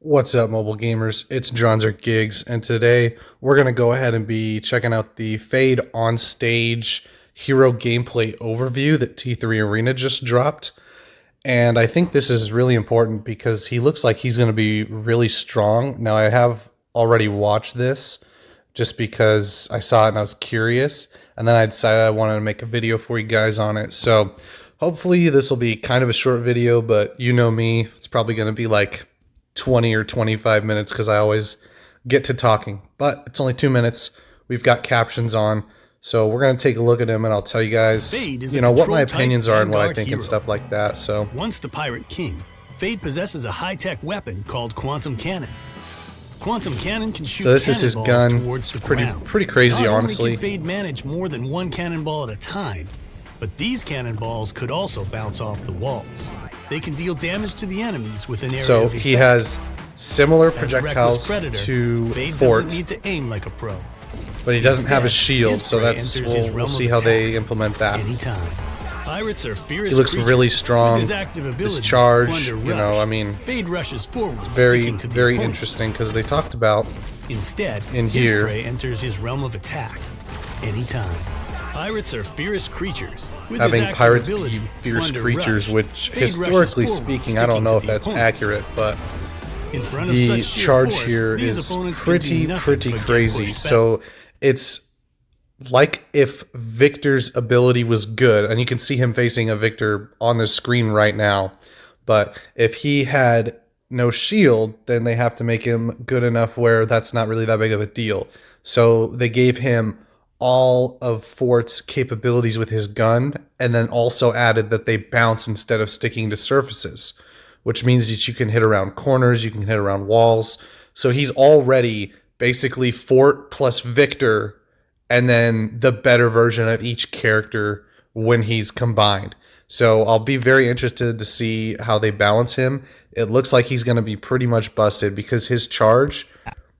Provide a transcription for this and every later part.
What's up, mobile gamers? It's Dronzer Gigs, and today we're going to go ahead and be checking out the Fade on Stage hero gameplay overview that T3 Arena just dropped. And I think this is really important because he looks like he's going to be really strong. Now, I have already watched this just because I saw it and I was curious, and then I decided I wanted to make a video for you guys on it. So hopefully this will be kind of a short video, but you know me, it's probably going to be like 20 or 25 minutes because I always get to talking, but it's only 2 minutes. We've got captions on, so we're going to take a look at him and I'll tell you guys, what my opinions are and what I think and stuff like that. So once the Pirate King, Fade possesses a high-tech weapon called Quantum Cannon. Quantum Cannon can shoot this is his gun. Towards the pretty crazy, Not honestly. Only can Fade manage more than one cannonball at a time, but these cannonballs could also bounce off the walls. They can deal damage to the enemies with an area So of he effect. has similar projectiles Predator, to Fade Fort, doesn't need to aim like a pro. but he doesn't have a Instead, shield, his so prey that's enters his we'll realm see of how they attack implement that. anytime. Pirates are fierce He looks creatures. really strong. With his active ability, His charge, Plunder you know, Rush, I mean, Fade rushes forward, very sticking to the very opponent. interesting because they talked about Instead, in his here. prey enters his realm of attack anytime. Pirates are fierce creatures. With having his active pirates ability, be fierce Plunder creatures, Rush, which Fade historically rushes forward, speaking, I don't sticking know to if the that's opponents. accurate, but In front of the such sheer charge force, here these is opponents can do nothing pretty but get crazy. pushed back. So it's like if Victor's ability was good, and you can see him facing a Victor on the screen right now, but if he had no shield, then they have to make him good enough where that's not really that big of a deal. So they gave him all of Fort's capabilities with his gun, and then also added that they bounce instead of sticking to surfaces, which means that you can hit around corners, you can hit around walls. So he's already basically Fort plus Victor, and then the better version of each character when he's combined. So I'll be very interested to see how they balance him. It looks like he's going to be pretty much busted because his charge,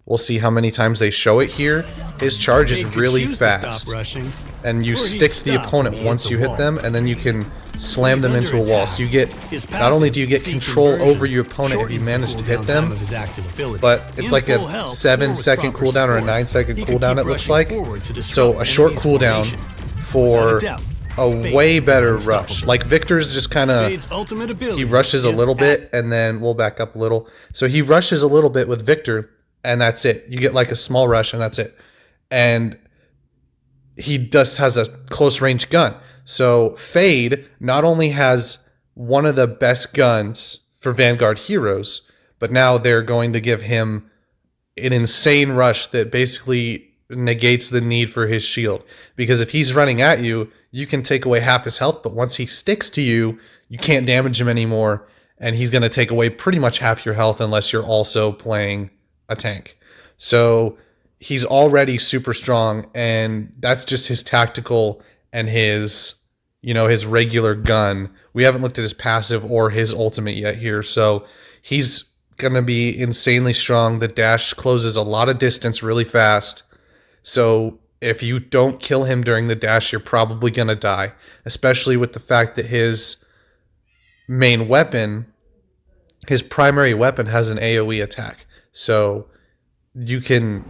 we'll see how many times they show it here, his charge is Fade could really choose to stop fast. rushing, And you or he'd stick to the stop opponent when he once hits you a hit wall. them, and then you can slam He's them under into a wall. attack. So you get, His not only do you get passive, control Seek over your opponent if you Inversion, manage to shortens hit the cooldown time them, of his active ability. but it's In like full a health, or 7-second with proper cooldown or a support, 9-second he could cooldown, keep it looks rushing like. forward to So disrupt a short enemy's cooldown formation. for Without a doubt, a Fade way is better unstoppable. rush. Like Victor's just kind of, Fade's ultimate ability he rushes a is little bit, and then we'll back up a little. So he rushes a little bit with Victor, and that's it. You get like a small rush, and that's it. And he just has a close range gun. So Fade not only has one of the best guns for Vanguard heroes, but now they're going to give him an insane rush that basically negates the need for his shield. Because if he's running at you, you can take away half his health, but once he sticks to you, you can't damage him anymore, and he's going to take away pretty much half your health unless you're also playing a tank. So he's already super strong, and that's just his tactical and his, his regular gun. We haven't looked at his passive or his ultimate yet here, so he's going to be insanely strong. The dash closes a lot of distance really fast, so if you don't kill him during the dash, you're probably going to die, especially with the fact that his main weapon, his primary weapon, has an AoE attack. So you can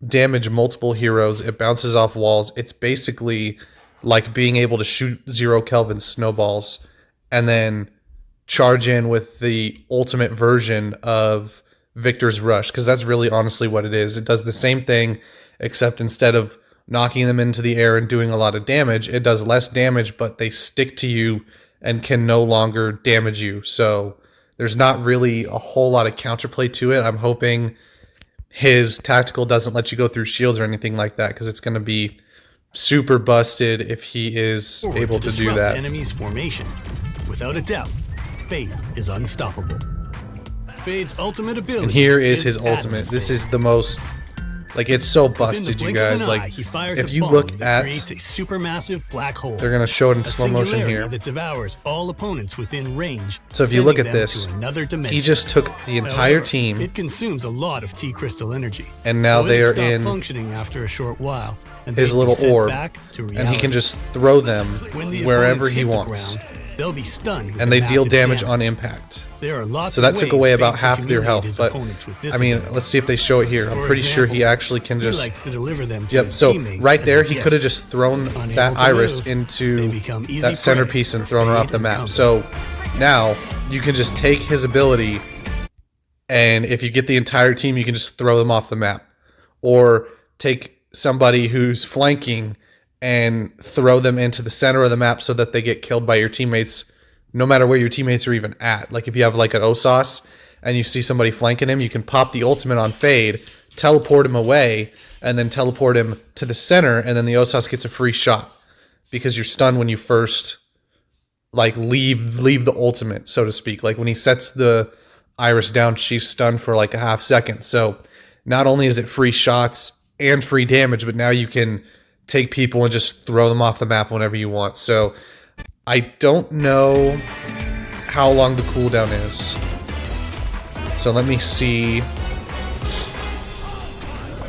damage multiple heroes. It bounces off walls. It's basically like being able to shoot 0 Kelvin snowballs and then charge in with the ultimate version of Victor's Rush, because that's really honestly what it is. It does the same thing, except instead of knocking them into the air and doing a lot of damage, it does less damage, but they stick to you and can no longer damage you. So there's not really a whole lot of counterplay to it. I'm hoping his tactical doesn't let you go through shields or anything like that, because it's going to be super busted if he is able to do that. Enemy's formation. Without a doubt, Fade is unstoppable. Fade's ultimate ability. And here is his ultimate. This is the most, like, it's so busted, you guys. Like, if you look at, creates a supermassive black hole. they're going to show it in A slow motion singularity here. that devours all opponents within range. So if you look sending at them this, to another dimension. he just took the entire However, team, It consumes a lot of T crystal energy, and now so they it'll are stop in functioning after a short while, and his they'll be little sent orb, back to and he reality. can just throw them When the wherever opponents he hit the wants. ground, they'll be stunned with and the they deal massive damage on impact. There are lots So of that took ways away Fate about can half their humiliate health. his But opponents with this I mean, ability. let's see if they show it here. I'm For pretty sure he example, actually can He just. likes to deliver them to Yep. his So teammates right as there, a he gift. could have just thrown Unable that to Iris move, into they become easy that prey centerpiece and for thrown her Fate off the and map. company. So now you can just take his ability, and if you get the entire team, you can just throw them off the map, or take somebody who's flanking and throw them into the center of the map so that they get killed by your teammates, no matter where your teammates are even at. Like if you have like an Osos and you see somebody flanking him, you can pop the ultimate on Fade, teleport him away, and then teleport him to the center, and then the Osos gets a free shot because you're stunned when you first like leave the ultimate, so to speak. Like when he sets the Iris down, she's stunned for like a half second. So not only is it free shots and free damage, but now you can take people and just throw them off the map whenever you want. So I don't know how long the cooldown is. So let me see.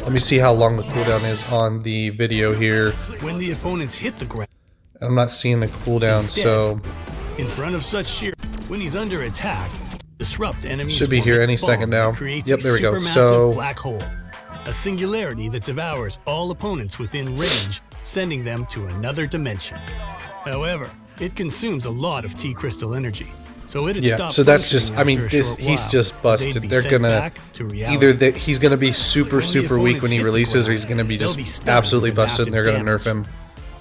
Let me see how long the cooldown is on the video here. When the opponents hit the ground, I'm not seeing the cooldown, so in front of such sheer, when he's under attack, disrupt enemies. should be here any second now. Yep, there we go. So black hole, a singularity that devours all opponents within range, sending them to another dimension. However, it consumes a lot of T crystal energy, so it'd yeah, stop so that's functioning just, I mean, after a this short he's while, just but they'd busted. be They're sent gonna back to reality. either that he's gonna be super When the weak when he opponents hit the releases, or ground, he's gonna be they'll just be stunned absolutely with busted, and they're massive gonna nerf him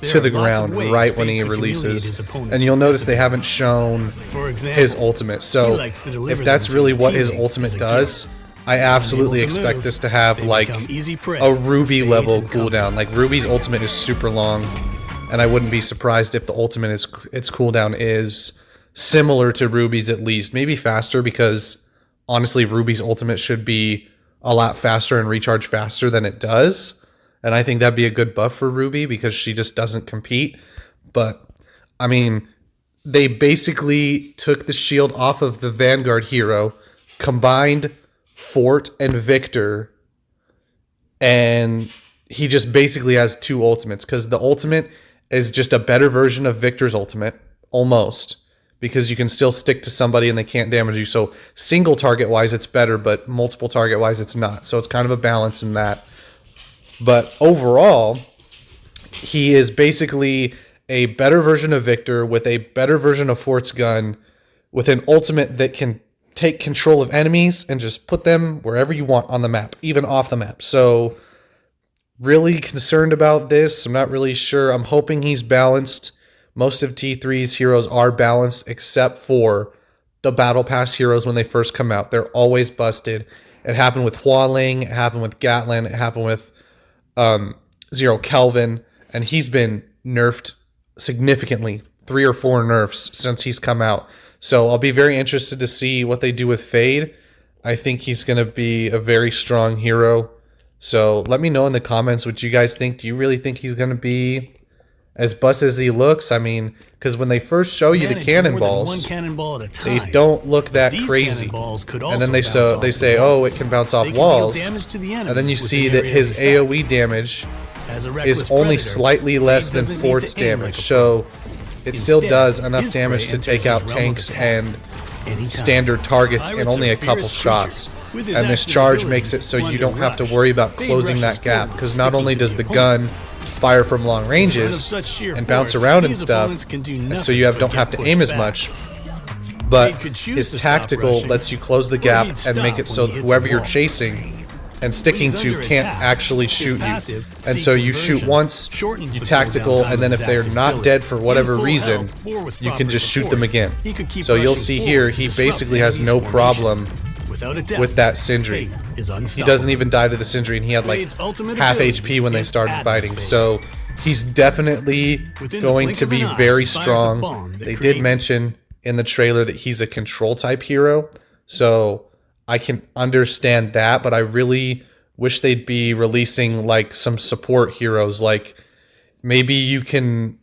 There to are the lots of ground ways right when Fate he could humiliate releases. his opponents And you'll with notice this they haven't shown For example, his ultimate. he So likes to deliver if that's them to really his what his teammates ultimate as a does, gift. I absolutely Unable to expect move, this to have they like become easy prey a Ruby for Fate level and company. cooldown. Like Ruby's ultimate is super long, and I wouldn't be surprised if the ultimate is its cooldown is similar to Ruby's, at least maybe faster, because honestly Ruby's ultimate should be a lot faster and recharge faster than it does, and I think that'd be a good buff for Ruby because she just doesn't compete. But I mean, they basically took the shield off of the Vanguard hero, combined Fort and Victor, and he just basically has two ultimates, because the ultimate is just a better version of Victor's ultimate, almost, because you can still stick to somebody and they can't damage you. So single target wise it's better, but multiple target wise it's not. So it's kind of a balance in that. But overall, he is basically a better version of Victor with a better version of Fort's gun, with an ultimate that can take control of enemies and just put them wherever you want on the map, even off the map. So really concerned about this. I'm not really sure. I'm hoping he's balanced. Most of T3's heroes are balanced except for the Battle Pass heroes when they first come out. They're always busted. It happened with Hua Ling, it happened with Gatlin, it happened with Zero Kelvin, and he's been nerfed significantly, 3 or 4 nerfs since he's come out. So I'll be very interested to see what they do with Fade. I think he's going to be a very strong hero. So let me know in the comments what you guys think. Do you really think he's going to be as busted as he looks? I mean, because when they first show you the Manage more than cannonballs, one cannonball at a they time. don't look that These crazy. cannonballs could And then they also bounce off say, the oh, walls. it can bounce off They can deal walls. damage to the And then enemies you with see an that area his of effect. AoE damage As a reckless is only predator, slightly less Fade than doesn't need Fort's to aim damage. like a So it still Instead, does enough his damage prey to enters take his out realm of tanks attack and anytime. standard targets in Pirates only are a couple fierce shots. creatures. With his And this active charge ability, makes it so you Plunder don't have to Rush, worry about Fade closing rushes that gap, forward, because not sticking only to does the the gun opponents. fire from long In front of ranges such sheer and bounce force, around and these stuff, opponents can do and so nothing you but don't get have to pushed aim as back. much, but Fade could choose his to stop tactical rushing, lets you close the or gap he'd and make stop it so when he hits whoever a you're wall. chasing and sticking When he's to under can't attack, actually his shoot you. passive, And so you Seek shoot once, shortens you the tactical, cooldown time and then of if his they're active not ability. dead for whatever In full reason, health or with you can proper just shoot support, them again. he could keep So you'll rushing see forward here, to he disrupt basically has enemies' no formation. problem Without a doubt, with that Sindri. Fade is He unstoppable. doesn't even die to the Sindri, and he had like Fade's ultimate half ability HP when they is started Adamant fighting. Fade. So he's definitely Within the going blink to of be an eye, very he fires a strong. bomb that They did creates- mention in the trailer that he's a control type hero, so I can understand that, but I really wish they'd be releasing like some support heroes. Like maybe you can,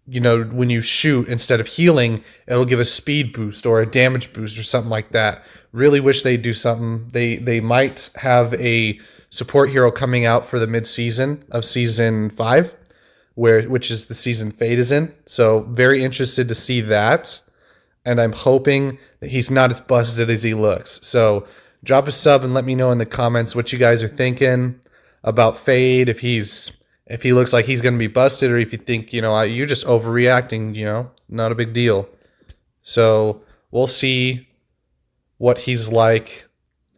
you know, when you shoot, instead of healing, it'll give a speed boost or a damage boost or something like that. Really wish they'd do something. They might have a support hero coming out for the mid-season of season 5. which is the season Fade is in. So very interested to see that. And I'm hoping that he's not as busted as he looks. So drop a sub and let me know in the comments what you guys are thinking about Fade. If he looks like he's going to be busted, or if you think, you're just overreacting, not a big deal. So we'll see what he's like.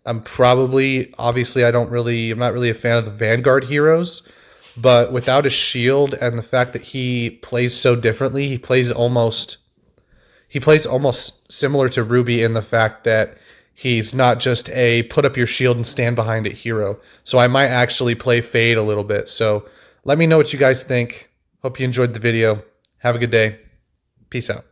Obviously, I'm not really a fan of the Vanguard heroes, but without a shield and the fact that he plays so differently, he plays almost similar to Ruby in the fact that he's not just a put up your shield and stand behind it hero. So I might actually play Fade a little bit. So let me know what you guys think. Hope you enjoyed the video. Have a good day. Peace out.